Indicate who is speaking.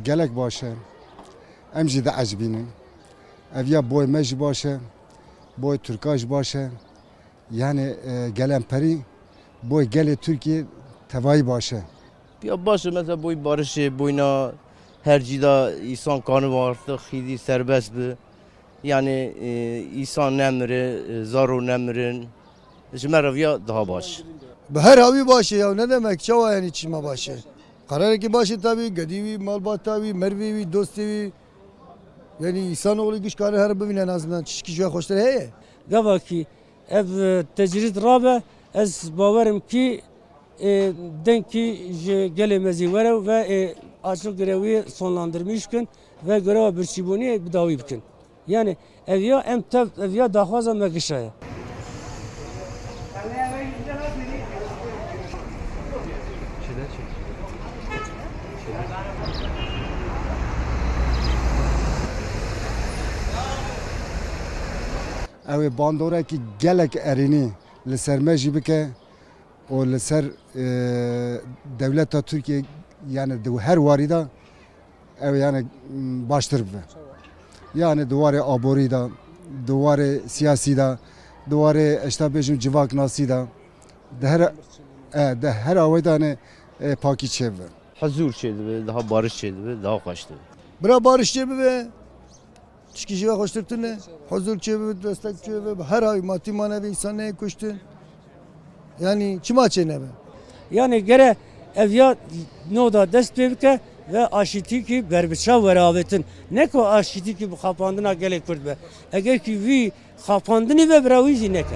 Speaker 1: gelek başa. Em jî de ecbînin. Ev ya boy me jî baş e, boy Türka jî baş e. Yani gelemperî boy gelê Türkiye tevayî baş e.
Speaker 2: Ya baş mesela boy barışı, boyuna her cida insan kanı artık xidi serbest bi. Yani insan nemri, zaro nemrin. Jmerev ya daha baş.
Speaker 3: Her havi başı ya ne demek çava yani çima başı. Karar ki başı tabi gedivi malbat tabi mervevi dostevi yani insanoğlu güç karı her bivin en azından çişki şuya hoştur heye.
Speaker 4: Gava ki ev tecrid rabe ez baverim ki denki gelemezi vere ve açlık görevi sonlandırmışkın ve görev bir şibuni bir davi bikin. Yani ev ya ev ya dahvaza mekişaya.
Speaker 1: Ew bandoreki gelek erînî li ser me jî bike û li ser devleta Türkiye yani her warî da ew yani baştir bibe. Yani duwarê aborî da, duwarê siyasî da, duwarê eşta bêjim civak nasî da de her awê de hani pakî çêbibe.
Speaker 2: Huzur şeydi, daha barış şeydi, daha kaçtı.
Speaker 3: Bıra barış cebi ve çişki şuya hoştur ne? Huzur cebi destek cebi her havi maddi manevi insan neye kuştun? Yani çima çene be.
Speaker 4: Yani gere ev ya noda dest bebike ve aşiti ki berbiçav veravetin. Ne ko aşiti ki bu kapandına gelek kurd be. Eğer ki vi kapandını ve bravizi ne ki.